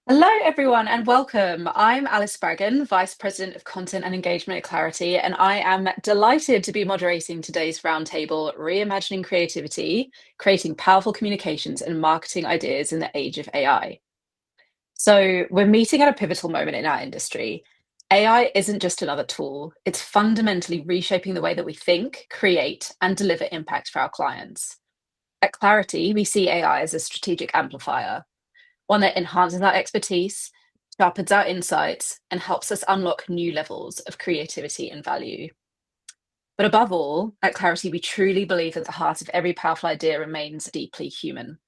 Hello, everyone, and welcome. I'm Alice Spraggon, Vice President of Content and Engagement at Clarity, and I am delighted to be moderating today's roundtable, Reimagining Creativity, Creating Powerful Communications and Marketing Ideas in the Age of AI. So, we're meeting at a pivotal moment in our industry. AI isn't just another tool, it's fundamentally reshaping the way that we think, create, and deliver impact for our clients. At Clarity, we see AI as a strategic amplifier, one that enhances our expertise, sharpens our insights, and helps us unlock new levels of creativity and value. But above all, at Clarity, we truly believe that the heart of every powerful idea remains deeply human.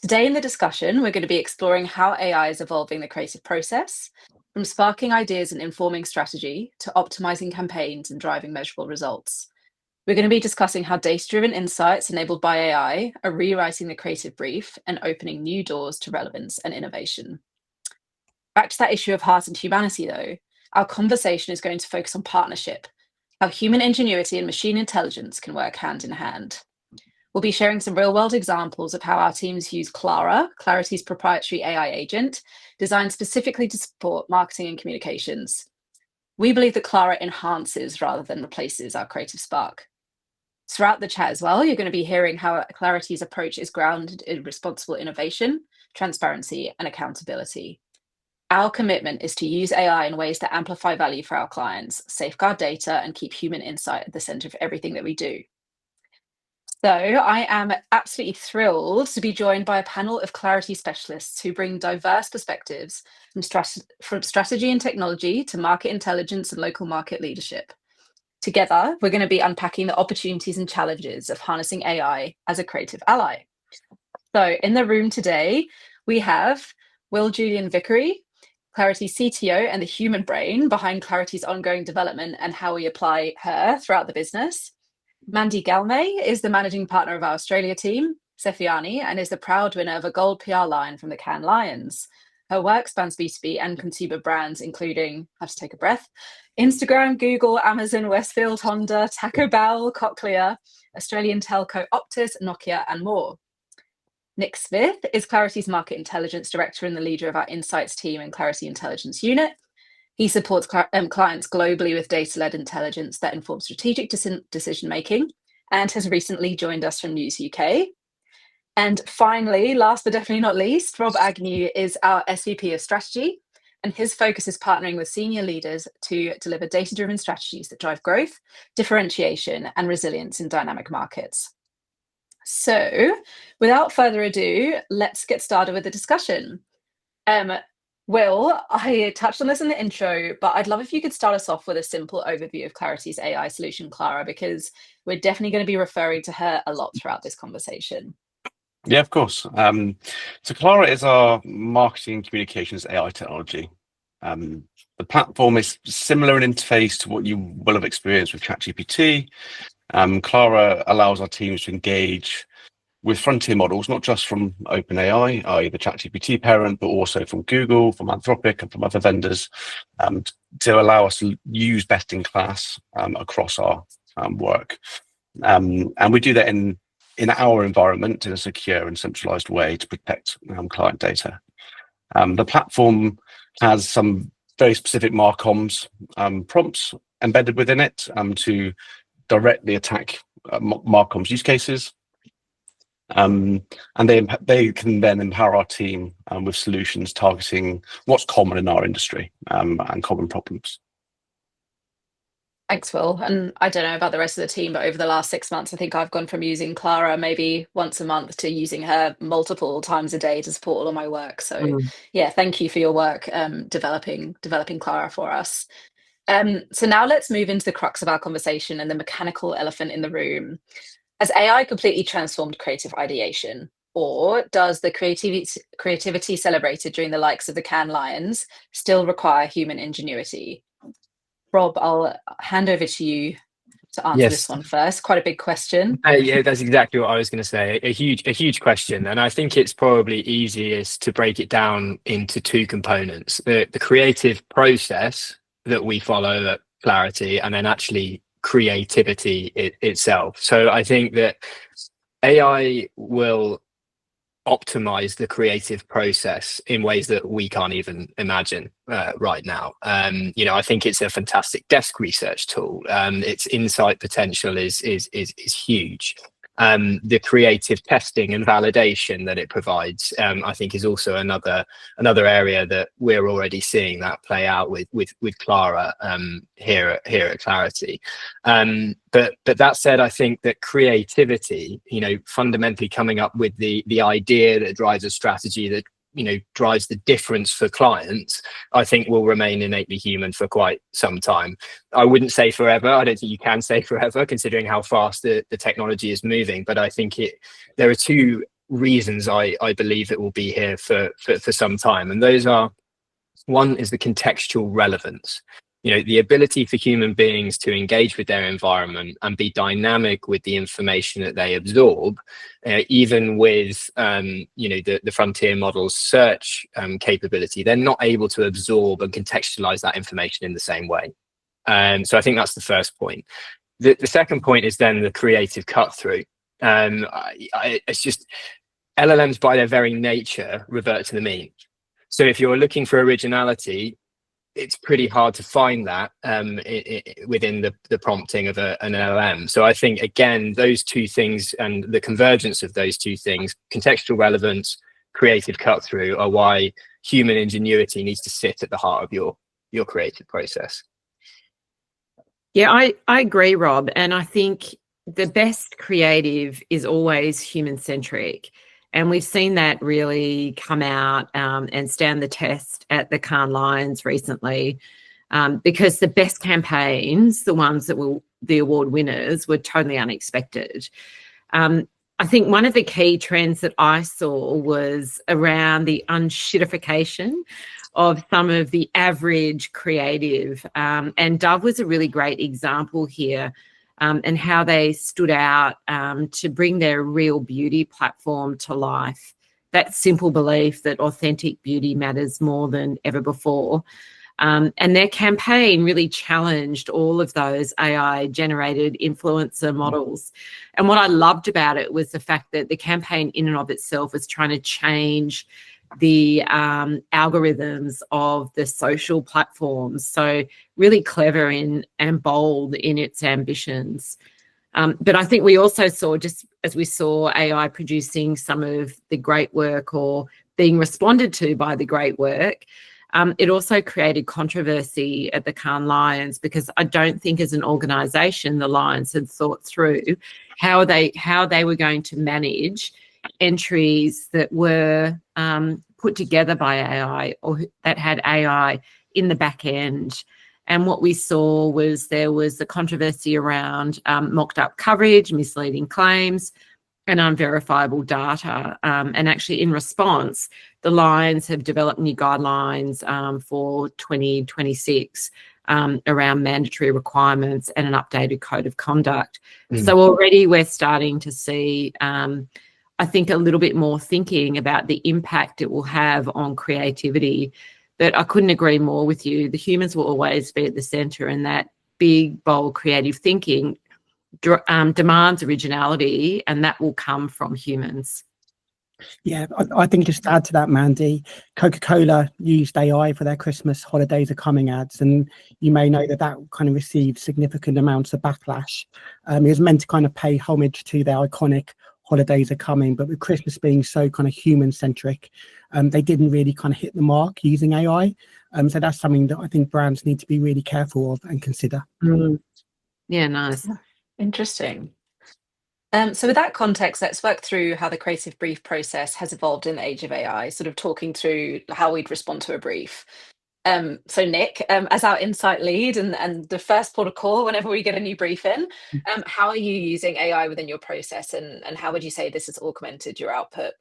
Today in the discussion, we're going to be exploring how AI is evolving the creative process, from sparking ideas and informing strategy to optimizing campaigns and driving measurable results. We're going to be discussing how data-driven insights enabled by AI are rewriting the creative brief and opening new doors to relevance and innovation. Back to that issue of heart and humanity, though, our conversation is going to focus on partnership, how human ingenuity and machine intelligence can work hand in hand. We'll be sharing some real-world examples of how our teams use Claraara, Clarity's proprietary AI agent, designed specifically to support marketing and communications. We believe that Claraara enhances rather than replaces our creative spark. Throughout the chat as well, you're going to be hearing how Clarity's approach is grounded in responsible innovation, transparency, and accountability. Our commitment is to use AI in ways that amplify value for our clients, safeguard data, and keep human insight at the center of everything that we do. So I am absolutely thrilled to be joined by a panel of Clarity specialists who bring diverse perspectives from strategy and technology to market intelligence and local market leadership. Together, we're going to be unpacking the opportunities and challenges of harnessing AI as a creative ally. So in the room today, we have Will Julian-Vicary, Clarity's CTO and the human brain behind Clarity's ongoing development and how we apply her throughout the business. Mandy Galmes is the managing partner of our Australia team, Cefiani, and is the proud winner of a gold PR line from the Cannes Lions. Her work spans B2B and consumer brands, including, have to take a breath, Instagram, Google, Amazon, Westfield, Honda, Taco Bell, Cochlear, Australian telco Optus, Nokia, and more. Nick Smith is Clarity's Market Intelligence Director and the leader of our Insights team and Clarity Intelligence Unit. He supports clients globally with data-led intelligence that informs strategic decision-making and has recently joined us from News UK. And finally, last but definitely not least, Rob Agnew is our SVP of Strategy, and his focus is partnering with senior leaders to deliver data-driven strategies that drive growth, differentiation, and resilience in dynamic markets. So, without further ado, let's get started with the discussion. Will, I touched on this in the intro, but I'd love if you could start us off with a simple overview of Clarity's AI solution, Claraara, because we're definitely going to be referring to her a lot throughout this conversation. Yeah, of course. So Claraara is our marketing communications AI technology. The platform is similar in interface to what you will have experienced with ChatGPT. Claraara allows our teams to engage with frontier models, not just from OpenAI, i.e. the ChatGPT parent, but also from Google, from Anthropic, and from other vendors, to allow us to use best-in-class across our work. And we do that in our environment in a secure and centralized way to protect client data. The platform has some very specific Marcoms prompts embedded within it to directly attack Marcoms use cases. And they can then empower our team with solutions targeting what's common in our industry and common problems. Thanks, Will. And I don't know about the rest of the team, but over the last 6 months, I think I've gone from using Claraara maybe once a month to using her multiple times a day to support all of my work. So yeah, thank you for your work developing Claraara for us. So now let's move into the crux of our conversation and the mechanical elephant in the room. Has AI completely transformed creative ideation? Or does the creativity celebrated during the likes of the Cannes Lions still require human ingenuity? Rob, I'll hand over to you to answer this one first. Quite a big question. Yeah, that's exactly what I was going to say. A huge question, and I think it's probably easiest to break it down into two components: the creative process that we follow at Clarity, and then actually creativity itself. So I think that AI will optimize the creative process in ways that we can't even imagine right now. I think it's a fantastic desk research tool. Its insight potential is huge. The creative testing and validation that it provides, I think, is also another area that we're already seeing that play out with Claraara here at Clarity. But that said, I think that creativity, fundamentally coming up with the idea that drives a strategy that drives the difference for clients, I think will remain innately human for quite some time. I wouldn't say forever. I don't think you can say forever, considering how fast the technology is moving. But I think there are two reasons I believe it will be here for some time. And those are, one is the contextual relevance. The ability for human beings to engage with their environment and be dynamic with the information that they absorb, even with, the frontier model's search capability, they're not able to absorb and contextualize that information in the same way. So I think that's the first point. The second point is then the creative cut through. It's just LLMs by their very nature revert to the mean. So if you're looking for originality, it's pretty hard to find that within the prompting of an LLM. So I think, again, those two things and the convergence of those two things, contextual relevance, creative cut through, are why human ingenuity needs to sit at the heart of your creative process. Yeah, I agree, Rob. And I think the best creative is always human-centric. And we've seen that really come out and stand the test at the Cannes Lions recently, because the best campaigns, the ones that were the award winners, were totally unexpected. I think one of the key trends that I saw was around the unshittification of some of the average creative. And Dove was a really great example here. And how they stood out to bring their real beauty platform to life. That simple belief that authentic beauty matters more than ever before. And their campaign really challenged all of those AI-generated influencer models. And what I loved about it was the fact that the campaign in and of itself was trying to change the algorithms of the social platforms. So really clever and bold in its ambitions. But I think we also saw, just as we saw AI producing some of the great work or being responded to by the great work, it also created controversy at the Cannes Lions, because I don't think as an organisation the Lions had thought through how they were going to manage entries that were put together by AI or that had AI in the back end. And what we saw was there was the controversy around mocked up coverage, misleading claims, and unverifiable data. And actually, in response, the Lions have developed new guidelines for 2026 around mandatory requirements and an updated code of conduct. So already we're starting to see, I think, a little bit more thinking about the impact it will have on creativity. But I couldn't agree more with you. The humans will always be at the centre, and that big, bold, creative thinking demands originality, and that will come from humans. Yeah, I think just to add to that, Mandy, Coca-Cola used AI for their Christmas holidays are coming ads, and you may know that kind of received significant amounts of backlash. It was meant to kind of pay homage to their iconic holidays are coming, but with Christmas being so kind of human-centric, they didn't really kind of hit the mark using AI. So that's something that I think brands need to be really careful of and consider. Yeah, nice. Interesting. So with that context, let's work through how the creative brief process has evolved in the age of AI, sort of talking through how we'd respond to a brief. So Nick, as our insight lead and the first port of call whenever we get a new brief in, how are you using AI within your process, and how would you say this has augmented your output?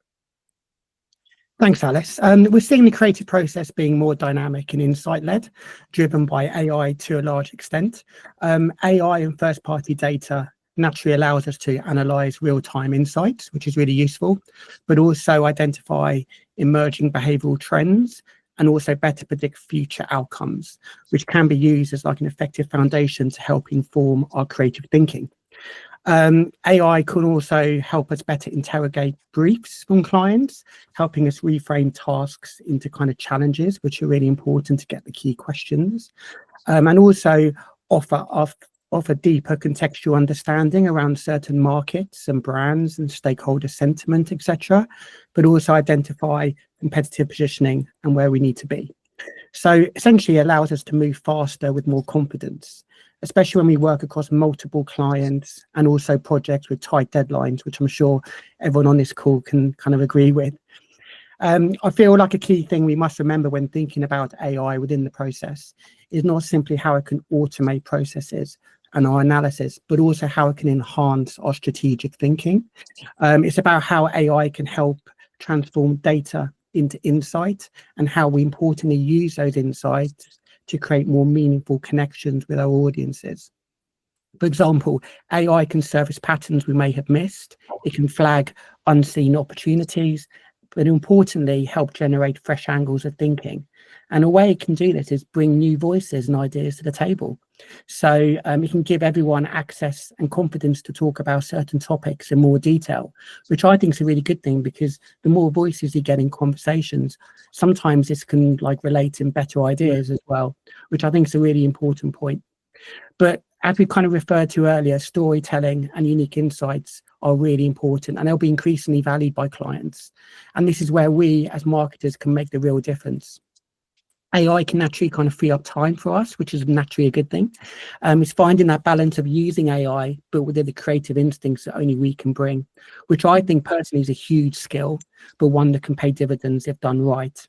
Thanks, Alice. We're seeing the creative process being more dynamic and insight-led, driven by AI to a large extent. AI and first-party data naturally allows us to analyse real-time insights, which is really useful, but also identify emerging behavioural trends and also better predict future outcomes, which can be used as like an effective foundation to help inform our creative thinking. AI could also help us better interrogate briefs from clients, helping us reframe tasks into kind of challenges, which are really important to get the key questions, and also offer deeper contextual understanding around certain markets and brands and stakeholder sentiment, etc., but also identify competitive positioning and where we need to be. So essentially it allows us to move faster with more confidence, especially when we work across multiple clients and also projects with tight deadlines, which I'm sure everyone on this call can kind of agree with. I feel like a key thing we must remember when thinking about AI within the process is not simply how it can automate processes and our analysis, but also how it can enhance our strategic thinking. It's about how AI can help transform data into insight and how we importantly use those insights to create more meaningful connections with our audiences. For example, AI can surface patterns we may have missed. It can flag unseen opportunities, but importantly, help generate fresh angles of thinking. And a way it can do this is bring new voices and ideas to the table. So it can give everyone access and confidence to talk about certain topics in more detail, which I think is a really good thing, because the more voices you get in conversations, sometimes this can like relate in better ideas as well, which I think is a really important point. But as we kind of referred to earlier, storytelling and unique insights are really important, and they'll be increasingly valued by clients. And this is where we as marketers can make the real difference. AI can naturally kind of free up time for us, which is naturally a good thing. It's finding that balance of using AI, but within the creative instincts that only we can bring, which I think personally is a huge skill, but one that can pay dividends if done right.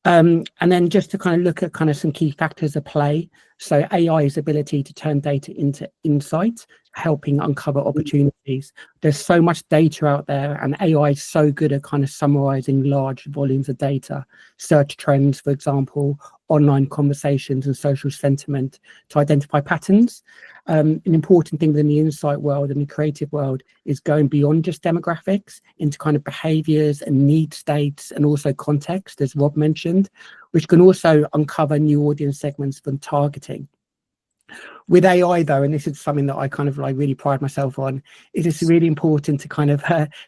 And then just to kind of look at kind of some key factors at play. So AI's ability to turn data into insight, helping uncover opportunities. There's so much data out there, and AI is so good at kind of summarizing large volumes of data, search trends, for example, online conversations and social sentiment to identify patterns. An important thing within the insight world and the creative world is going beyond just demographics into kind of behaviors and need states and also context, as Rob mentioned, which can also uncover new audience segments from targeting. With AI though, and this is something that I kind of like really pride myself on, it is really important to kind of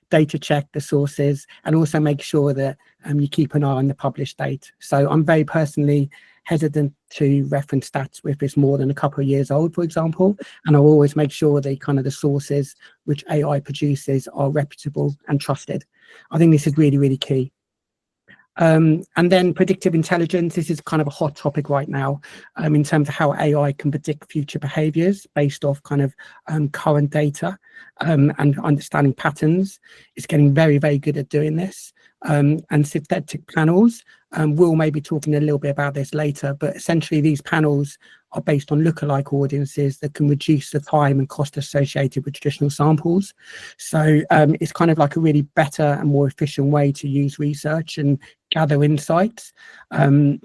data check the sources and also make sure that you keep an eye on the published date. So I'm very personally hesitant to reference stats if it's more than a couple of years old, for example, and I'll always make sure that kind of the sources which AI produces are reputable and trusted. I think this is really, really key. And then predictive intelligence, this is kind of a hot topic right now in terms of how AI can predict future behaviors based off kind of current data and understanding patterns. It's getting very, very good at doing this. And synthetic panels, we'll maybe talking a little bit about this later, but essentially these panels are based on lookalike audiences that can reduce the time and cost associated with traditional samples. So it's kind of like a really better and more efficient way to use research and gather insights. And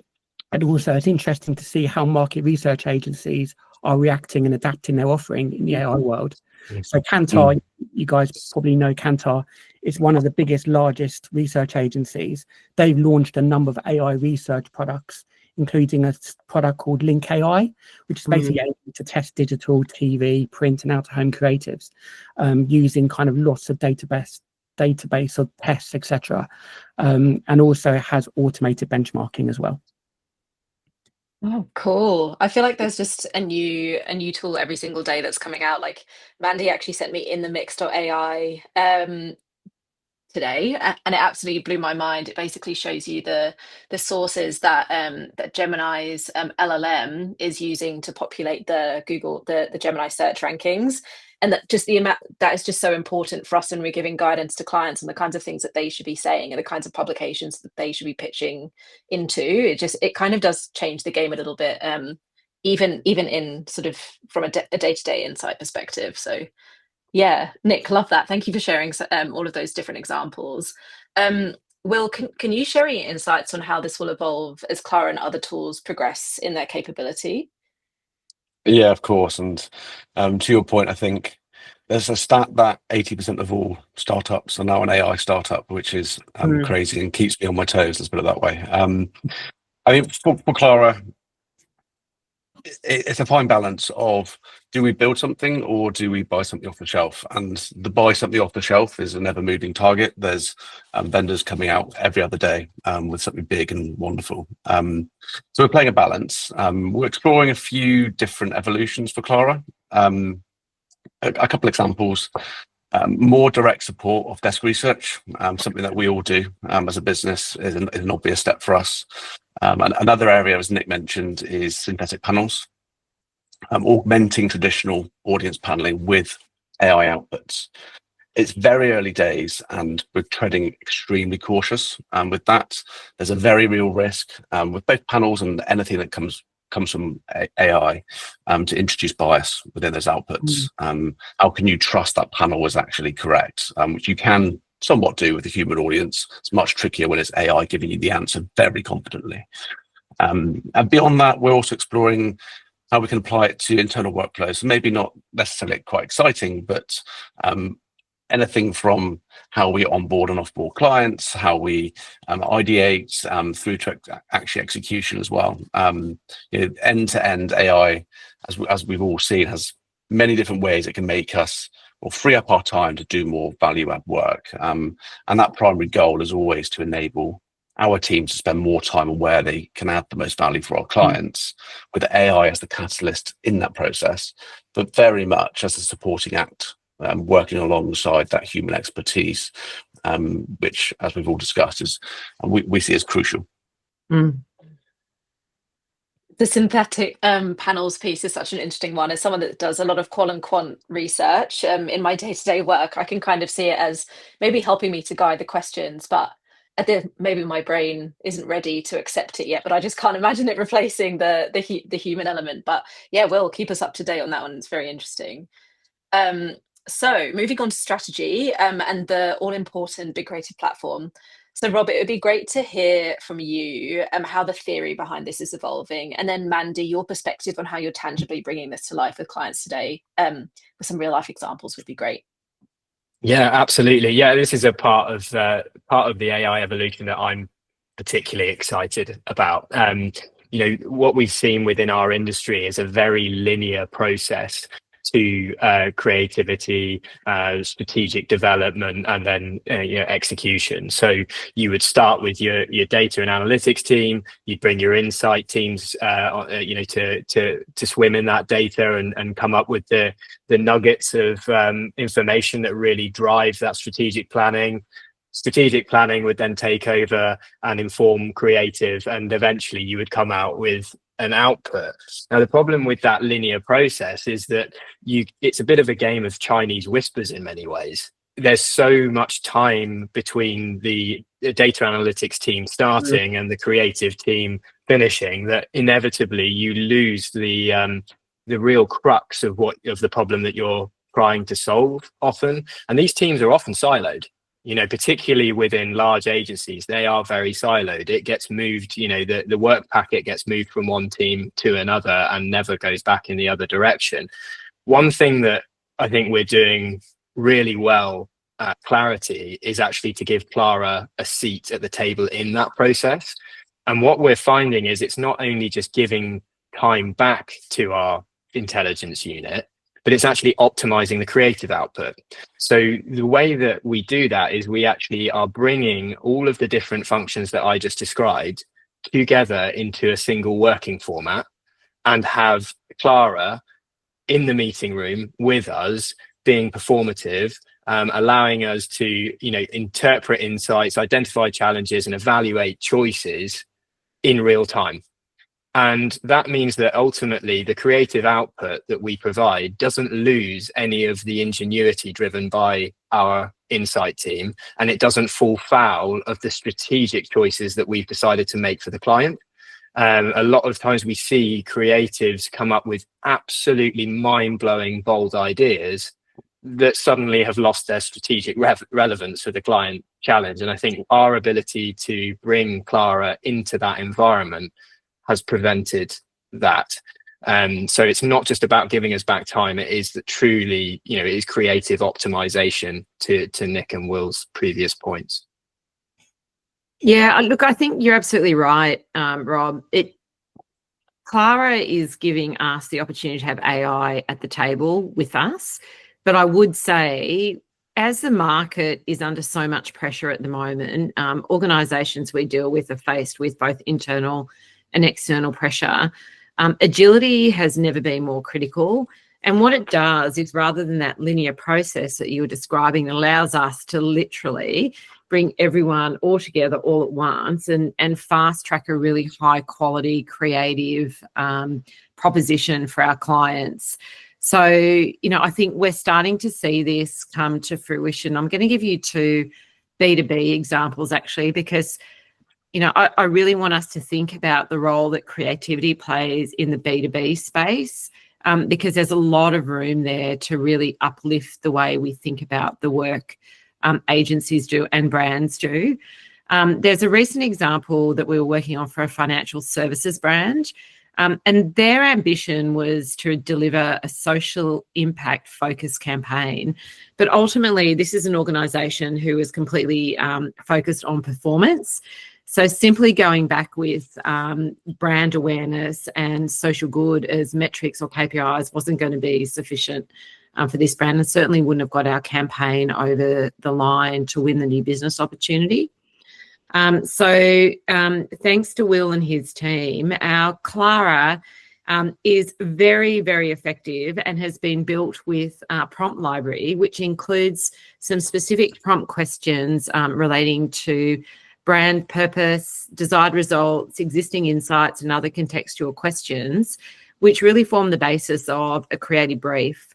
also it's interesting to see how market research agencies are reacting and adapting their offering in the AI world. So Kantar, you guys probably know Kantar, is one of the biggest, largest research agencies. They've launched a number of AI research products, including a product called Link AI, which is basically able to test digital, TV, print and out-of-home creatives using kind of lots of database of tests, etc. And also it has automated benchmarking as well. Oh, cool. I feel like there's just a new tool every single day that's coming out. Like Mandy actually sent me in the mix.ai today, and it absolutely blew my mind. It basically shows you the sources that that Gemini's LLM is using to populate the Gemini search rankings, and that just the amount that is just so important for us when we're giving guidance to clients and the kinds of things that they should be saying and the kinds of publications that they should be pitching into. It kind of does change the game a little bit, even in sort of from a day-to-day insight perspective. So yeah, Nick, love that. Thank you for sharing all of those different examples. Will, can you share any insights on how this will evolve as Claraara and other tools progress in their capability? Yeah, of course. And to your point, I think there's a stat that 80% of all startups are now an AI startup, which is crazy and keeps me on my toes, let's put it that way. I mean, for Claraara, it's a fine balance of, do we build something or do we buy something off the shelf? And the buy something off the shelf is a never moving target. There's vendors coming out every other day with something big and wonderful. So we're playing a balance. We're exploring a few different evolutions for Claraara. A couple examples. More direct support of desk research, something that we all do as a business, is an obvious step for us. And another area, as Nick mentioned, is synthetic panels, augmenting traditional audience paneling with AI outputs. It's very early days and we're treading extremely cautious. With that, there's a very real risk with both panels and anything that comes from AI to introduce bias within those outputs. How can you trust that panel was actually correct? Which you can somewhat do with a human audience. It's much trickier when it's AI giving you the answer very confidently. And beyond that, we're also exploring how we can apply it to internal workflows. So maybe not necessarily quite exciting, but anything from how we onboard and offboard clients, how we ideate through to actually execution as well. End-to-end AI, as we've all seen, has many different ways it can make us or free up our time to do more value-add work. And that primary goal is always to enable our team to spend more time on where they can add the most value for our clients, with AI as the catalyst in that process, but very much as a supporting act, working alongside that human expertise, which, as we've all discussed, is we see as crucial. The synthetic panels piece is such an interesting one. As someone that does a lot of qual and quant research in my day-to-day work, I can kind of see it as maybe helping me to guide the questions, but maybe my brain isn't ready to accept it yet. But I just can't imagine it replacing the human element. But yeah, Will, keep us up to date on that one. It's very interesting. So moving on to strategy and the all-important big creative platform. So Rob, it would be great to hear from you how the theory behind this is evolving. And then Mandy, your perspective on how you're tangibly bringing this to life with clients today, with some real life examples would be great. Yeah, absolutely. Yeah, this is a part of the AI evolution that I'm particularly excited about. What we've seen within our industry is a very linear process to creativity, strategic development, and then execution. So you would start with your data and analytics team. You'd bring your insight teams, to swim in that data and come up with the nuggets of information that really drive that strategic planning. Strategic planning would then take over and inform creative, and eventually you would come out with an output. Now, the problem with that linear process is that it's a bit of a game of Chinese whispers in many ways. There's so much time between the data analytics team starting and the creative team finishing that inevitably you lose the real crux of the problem that you're trying to solve often. And these teams are often siloed. Particularly within large agencies, they are very siloed. It gets moved, the work packet gets moved from one team to another and never goes back in the other direction. One thing that I think we're doing really well at Clarity is actually to give Claraara a seat at the table in that process. And what we're finding is it's not only just giving time back to our intelligence unit, but it's actually optimizing the creative output. So the way that we do that is we actually are bringing all of the different functions that I just described together into a single working format and have Claraara in the meeting room with us being performative, allowing us to, interpret insights, identify challenges, and evaluate choices in real time. And that means that ultimately the creative output that we provide doesn't lose any of the ingenuity driven by our insight team, and it doesn't fall foul of the strategic choices that we've decided to make for the client. A lot of times we see creatives come up with absolutely mind-blowing, bold ideas that suddenly have lost their strategic relevance for the client challenge. And I think our ability to bring Claraara into that environment has prevented that. So it's not just about giving us back time, it is that truly, it is creative optimization to Nick and Will's previous points. Yeah, look, I think you're absolutely right, Rob. Claraara is giving us the opportunity to have AI at the table with us. But I would say, as the market is under so much pressure at the moment, organisations we deal with are faced with both internal and external pressure. Agility has never been more critical. And what it does is, rather than that linear process that you were describing, it allows us to literally bring everyone all together all at once and fast track a really high quality creative proposition for our clients. So, I think we're starting to see this come to fruition. I'm going to give you 2 B2B examples, actually, because I really want us to think about the role that creativity plays in the B2B space, because there's a lot of room there to really uplift the way we think about the work agencies do and brands do. There's a recent example that we were working on for a financial services brand, and their ambition was to deliver a social impact focused campaign. But ultimately, this is an organisation who is completely focused on performance. So simply going back with brand awareness and social good as metrics or KPIs wasn't going to be sufficient for this brand, and certainly wouldn't have got our campaign over the line to win the new business opportunity. So thanks to Will and his team, our Claraara is very, very effective and has been built with prompt library, which includes some specific prompt questions relating to brand purpose, desired results, existing insights, and other contextual questions, which really form the basis of a creative brief.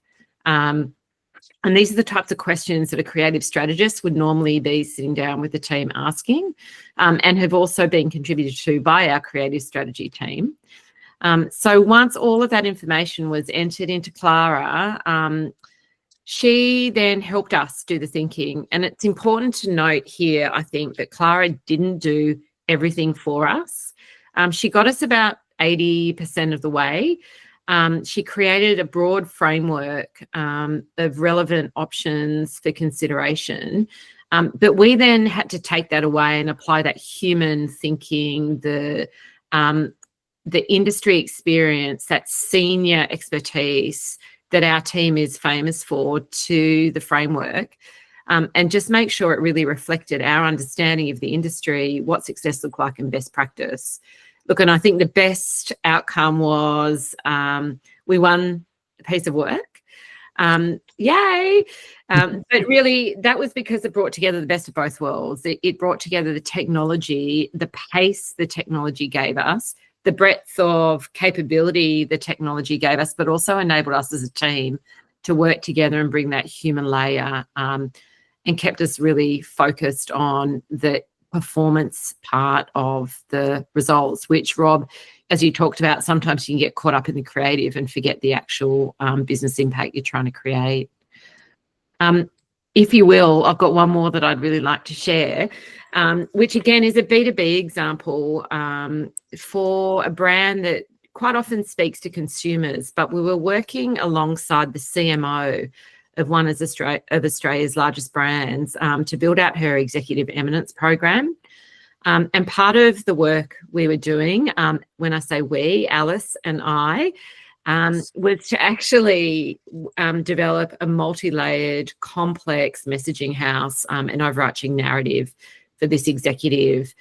And these are the types of questions that a creative strategist would normally be sitting down with the team asking, and have also been contributed to by our creative strategy team. So once all of that information was entered into Claraara, she then helped us do the thinking. And it's important to note here, I think, that Claraara didn't do everything for us. She got us about 80% of the way. She created a broad framework of relevant options for consideration. But we then had to take that away and apply that human thinking, the industry experience, that senior expertise that our team is famous for, to the framework, and just make sure it really reflected our understanding of the industry, what success looked like, and best practice. Look, and I think the best outcome was we won a piece of work. Yay! But really, that was because it brought together the best of both worlds. It brought together the technology, the pace the technology gave us, the breadth of capability the technology gave us, but also enabled us as a team to work together and bring that human layer, and kept us really focused on the performance part of the results, which, Rob, as you talked about, sometimes you can get caught up in the creative and forget the actual business impact you're trying to create. If you will, I've got one more that I'd really like to share, which again is a B2B example for a brand that quite often speaks to consumers, but we were working alongside the CMO of one of Australia's largest brands to build out her executive eminence program. And part of the work we were doing, when I say we, Alice and I, was to actually develop a multi-layered, complex messaging house, an overarching narrative for this executive.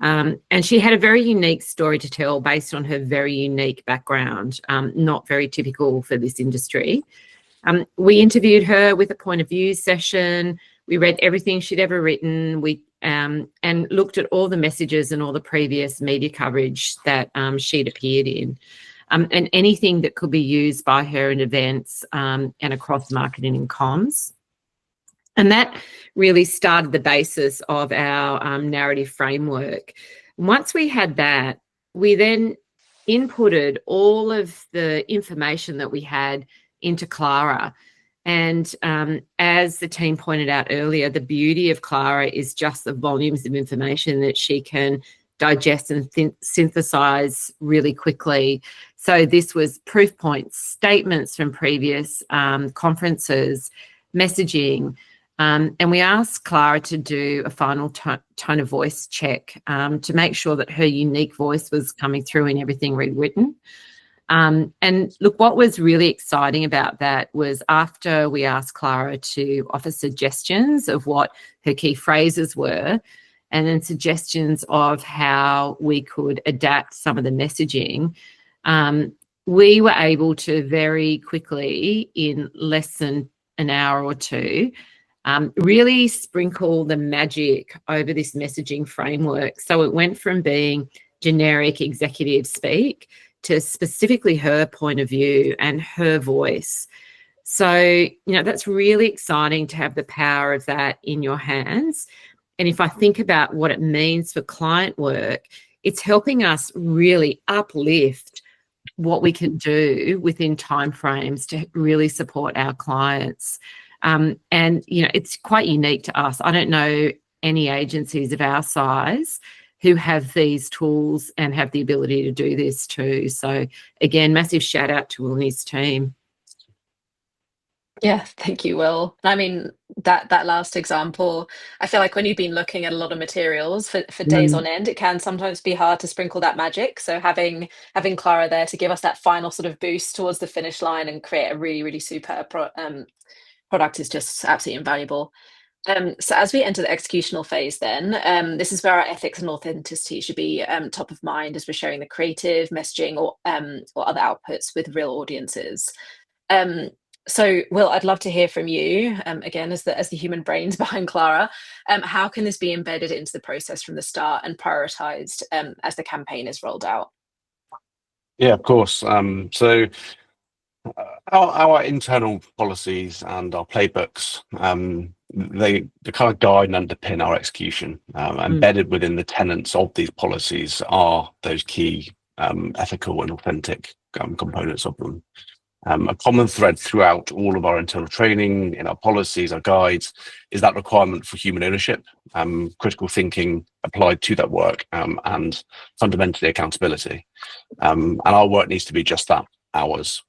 And she had a very unique story to tell based on her very unique background, not very typical for this industry. We interviewed her with a point of view session. We read everything she'd ever written. We and looked at all the messages and all the previous media coverage that she'd appeared in, and anything that could be used by her in events and across marketing and comms. And that really started the basis of our narrative framework. Once we had that, we then inputted all of the information that we had into Claraara. And as the team pointed out earlier, the beauty of Claraara is just the volumes of information that she can digest and synthesize really quickly. So this was proof points, statements from previous conferences, messaging, And we asked Claraara to do a final tone of voice check to make sure that her unique voice was coming through in everything we'd written. And look, what was really exciting about that was after we asked Claraara to offer suggestions of what her key phrases were, and then suggestions of how we could adapt some of the messaging, we were able to very quickly, in less than an hour or two, really sprinkle the magic over this messaging framework. So it went from being generic executive speak to specifically her point of view and her voice. So, that's really exciting to have the power of that in your hands. And if I think about what it means for client work, it's helping us really uplift what we can do within timeframes to really support our clients. And, it's quite unique to us. I don't know any agencies of our size who have these tools and have the ability to do this too. So again, massive shout out to Will and his team. Yeah, thank you, Will. I mean, that last example, I feel like when you've been looking at a lot of materials for days on end, it can sometimes be hard to sprinkle that magic. So having Claraara there to give us that final sort of boost towards the finish line and create a really, really superb product is just absolutely invaluable. So as we enter the executional phase then, this is where our ethics and authenticity should be top of mind as we're sharing the creative messaging or other outputs with real audiences. So Will, I'd love to hear from you, again, as the human brains behind Claraara. How can this be embedded into the process from the start and prioritised as the campaign is rolled out? Yeah, of course. So our internal policies and our playbooks, they kind of guide and underpin our execution. Embedded within the tenets of these policies are those key ethical and authentic components of them. A common thread throughout all of our internal training, in our policies, our guides, is that requirement for human ownership, critical thinking applied to that work, and fundamentally accountability. And our work needs to be just that, ours.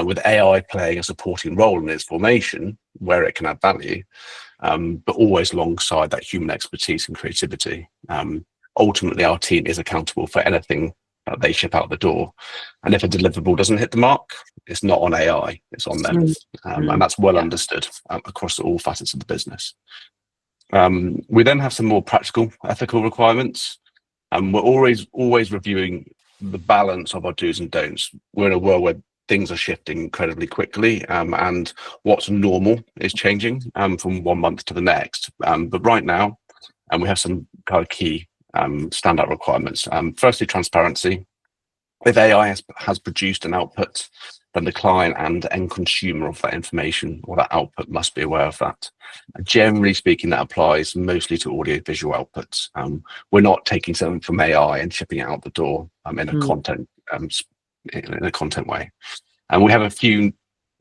With AI playing a supporting role in its formation, where it can add value, but always alongside that human expertise and creativity. Ultimately, our team is accountable for anything that they ship out the door. And if a deliverable doesn't hit the mark, it's not on AI, it's on them. And that's well understood across all facets of the business. We then have some more practical ethical requirements. We're always reviewing the balance of our do's and don'ts. We're in a world where things are shifting incredibly quickly, and what's normal is changing from one month to the next. But right now, we have some kind of key standout requirements. Firstly, transparency. If AI has produced an output, then the client and end consumer of that information or that output must be aware of that. Generally speaking, that applies mostly to audio visual outputs. We're not taking something from AI and shipping it out the door in a content way. And we have a few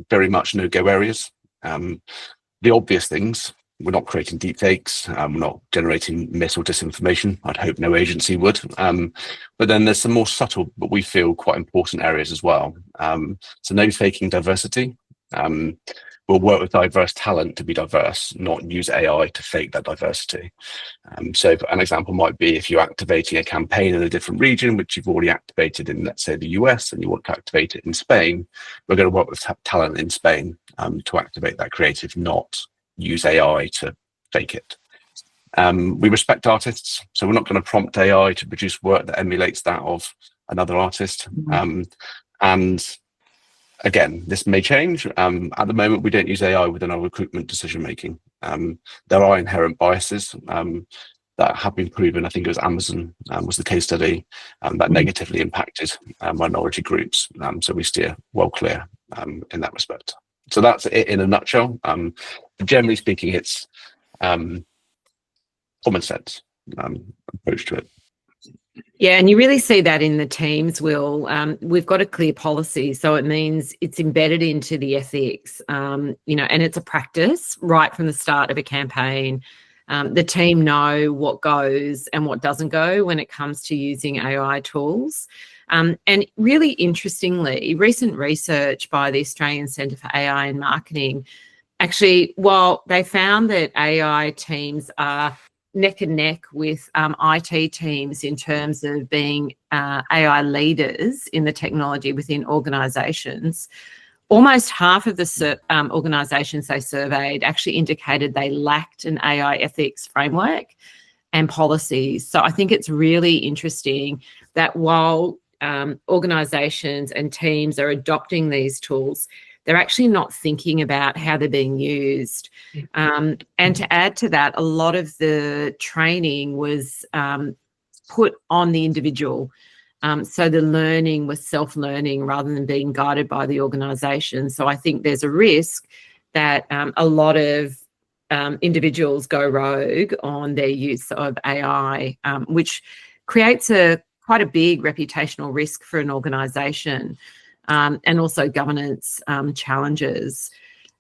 very much no-go areas. The obvious things: we're not creating deepfakes, we're not generating mis or disinformation. I'd hope no agency would. But then there's some more subtle, but we feel quite important areas as well. So no faking diversity. We'll work with diverse talent to be diverse, not use AI to fake that diversity. So an example might be if you're activating a campaign in a different region, which you've already activated in, let's say, the US, and you want to activate it in Spain, we're going to work with talent in Spain to activate that creative, not use AI to fake it. We respect artists, so we're not going to prompt AI to produce work that emulates that of another artist. And again, this may change. At the moment, we don't use AI within our recruitment decision making. There are inherent biases that have been proven. I think it was Amazon was the case study that negatively impacted minority groups. So we steer well clear in that respect. So that's it in a nutshell. Generally speaking, it's common sense approach to it. Yeah, and you really see that in the teams, Will. We've got a clear policy, so it means it's embedded into the ethics, and it's a practice right from the start of a campaign. The team know what goes and what doesn't go when it comes to using AI tools. And really interestingly, recent research by the Australian Centre for AI and Marketing actually, while they found that AI teams are neck and neck with IT teams in terms of being AI leaders in the technology within organisations, almost half of the organisations they surveyed actually indicated they lacked an AI ethics framework and policies. So I think it's really interesting that while organisations and teams are adopting these tools, they're actually not thinking about how they're being used. And to add to that, a lot of the training was put on the individual. So the learning was self-learning rather than being guided by the organisation. So I think there's a risk that a lot of individuals go rogue on their use of AI, which creates quite a big reputational risk for an organisation. And also governance challenges.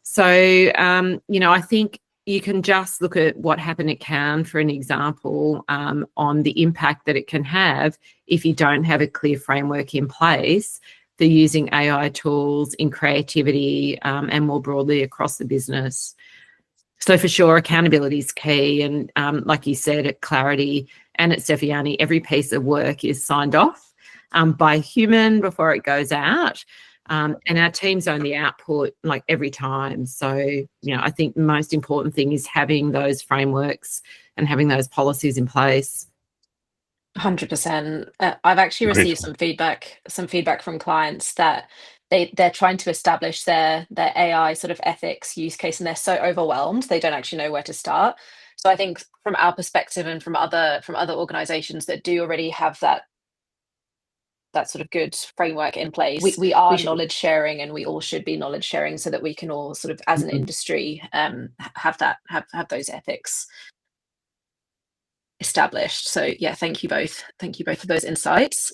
So, I think you can just look at what happened at Cannes, for an example, on the impact that it can have if you don't have a clear framework in place for using AI tools in creativity and more broadly across the business. So for sure, accountability is key. And like you said, at Clarity and at Stefani, every piece of work is signed off by a human before it goes out. And our teams only output like every time. So, I think the most important thing is having those frameworks and having those policies in place. 100%. I've actually received some feedback from clients that they're trying to establish their AI sort of ethics use case, and they're so overwhelmed they don't actually know where to start. So I think from our perspective and from other organizations that do already have that sort of good framework in place, we are knowledge sharing, and we all should be knowledge sharing so that we can all sort of as an industry have those ethics established. So yeah, thank you both for those insights.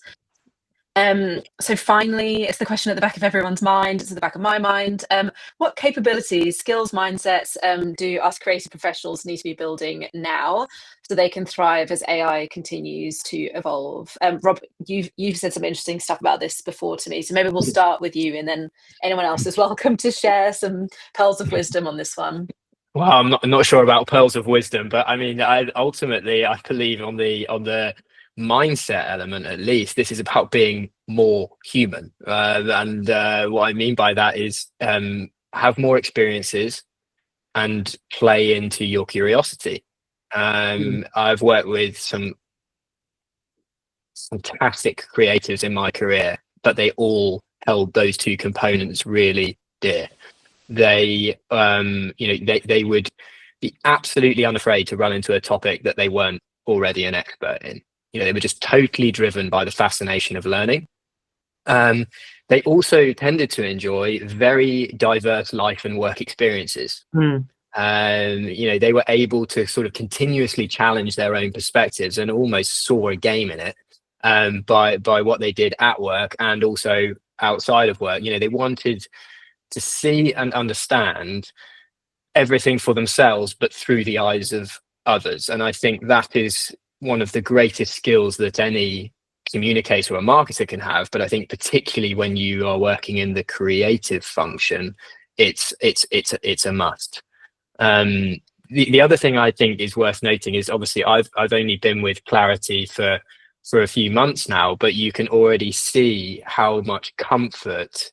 So finally, it's the question at the back of everyone's mind. It's at the back of my mind. What capabilities, skills, mindsets do us creative professionals need to be building now so they can thrive as AI continues to evolve? Rob, you've said some interesting stuff about this before to me, so maybe we'll start with you, and then anyone else is welcome to share some pearls of wisdom on this one. Well, I'm not sure about pearls of wisdom, but I mean, I believe on the mindset element, at least, this is about being more human. And what I mean by that is have more experiences and play into your curiosity. I've worked with some fantastic creatives in my career, but they all held those two components really dear. They would be absolutely unafraid to run into a topic that they weren't already an expert in. They were just totally driven by the fascination of learning. They also tended to enjoy very diverse life and work experiences. They were able to sort of continuously challenge their own perspectives and almost saw a game in it by what they did at work and also outside of work. They wanted to see and understand everything for themselves, but through the eyes of others. And I think that is one of the greatest skills that any communicator or marketer can have. But I think particularly when you are working in the creative function, it's a must. The other thing I think is worth noting is, obviously I've only been with Clarity for a few months now, but you can already see how much comfort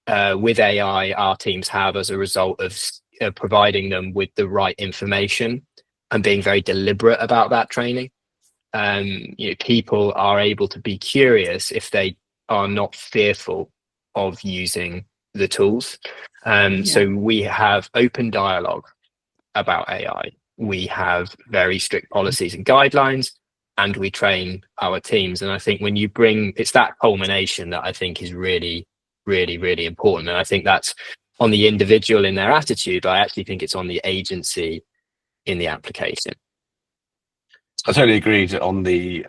with AI our teams have as a result of providing them with the right information and being very deliberate about that training. People are able to be curious if they are not fearful of using the tools. So we have open dialogue about AI. We have very strict policies and guidelines, and we train our teams. And I think when you it's that culmination that I think is really, really, really important. And I think that's on the individual in their attitude, but I actually think it's on the agency in the application. I totally agree on the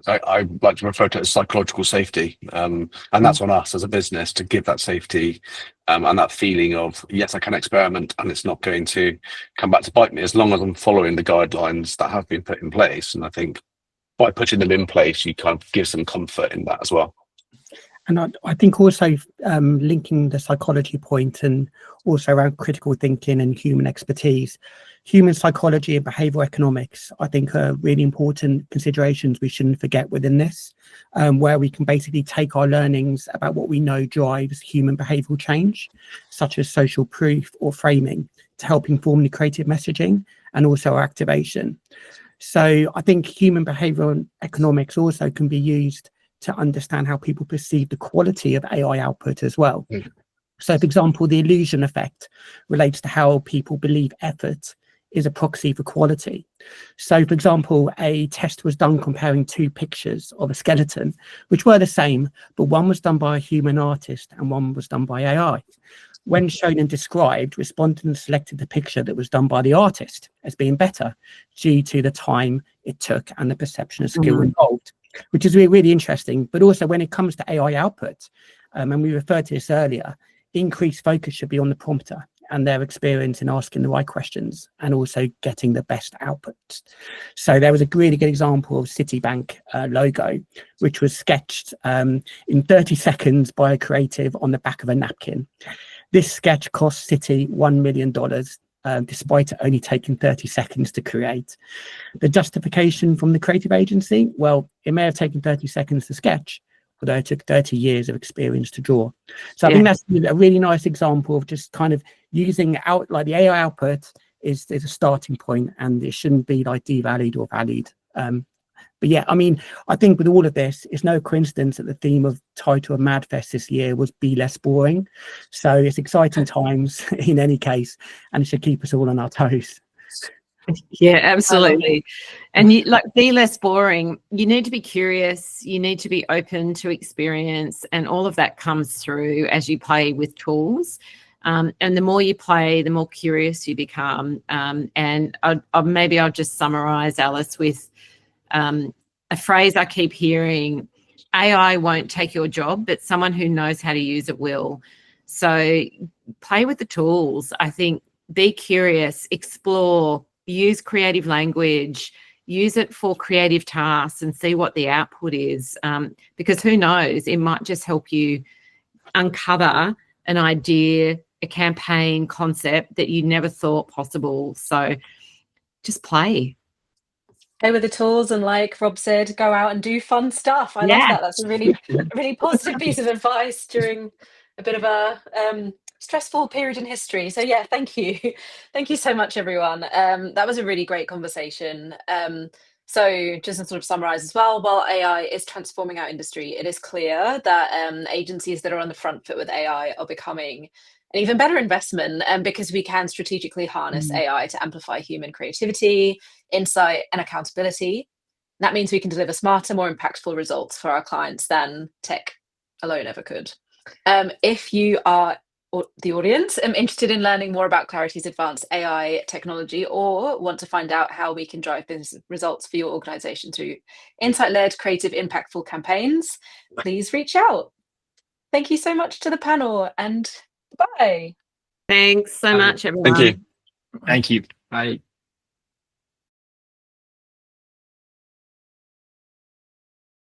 I like to refer to it as psychological safety, and that's on us as a business to give that safety and that feeling of, yes, I can experiment and it's not going to come back to bite me as long as I'm following the guidelines that have been put in place. And I think by putting them in place, you kind of give some comfort in that as well. And I think also linking the psychology point and also around critical thinking and human expertise, human psychology and behavioral economics, I think are really important considerations we shouldn't forget within this, where we can basically take our learnings about what we know drives human behavioral change, such as social proof or framing, to help inform the creative messaging and also our activation. So I think human behavioral economics also can be used to understand how people perceive the quality of AI output as well. So, for example, the illusion effect relates to how people believe effort is a proxy for quality. So, for example, a test was done comparing two pictures of a skeleton, which were the same, but one was done by a human artist and one was done by AI. When shown and described, respondents selected the picture that was done by the artist as being better due to the time it took and the perception of skill involved, which is really, really interesting. But also when it comes to AI output, and we referred to this earlier, increased focus should be on the prompter and their experience in asking the right questions and also getting the best outputs. So there was a really good example of Citibank logo, which was sketched in 30 seconds by a creative on the back of a napkin. This sketch cost Citi $1 million, despite it only taking 30 seconds to create. The justification from the creative agency, well, it may have taken 30 seconds to sketch, although it took 30 years of experience to draw. So I think that's a really nice example of just kind of using out, like the AI output is a starting point, and it shouldn't be like devalued or valued. But yeah, I mean, I think with all of this, it's no coincidence that the theme of title of MadFest this year was "Be Less Boring." So it's exciting times in any case, and it should keep us all on our toes. Yeah, absolutely. And you, like, be less boring. You need to be curious. You need to be open to experience, and all of that comes through as you play with tools. And the more you play, the more curious you become. And maybe I'll just summarize, Alice, with a phrase I keep hearing: AI won't take your job, but someone who knows how to use it will. So play with the tools. I think be curious, explore, use creative language, use it for creative tasks and see what the output is. Because who knows, it might just help you uncover an idea, a campaign concept that you never thought possible. So just play. Play with the tools, and like Rob said, go out and do fun stuff. I love that. That's a really positive piece of advice during a bit of a stressful period in history. So yeah, thank you. Thank you so much, everyone. That was a really great conversation. So just to sort of summarize as well, while AI is transforming our industry, it is clear that agencies that are on the front foot with AI are becoming an even better investment, because we can strategically harness AI to amplify human creativity, insight, and accountability. That means we can deliver smarter, more impactful results for our clients than tech alone ever could. If you are, or the audience, interested in learning more about Clarity's advanced AI technology, or want to find out how we can drive business results for your organization through insight-led, creative, impactful campaigns, please reach out. Thank you so much to the panel, and bye. Thanks so much, everyone. Thank you. Thank you. Bye.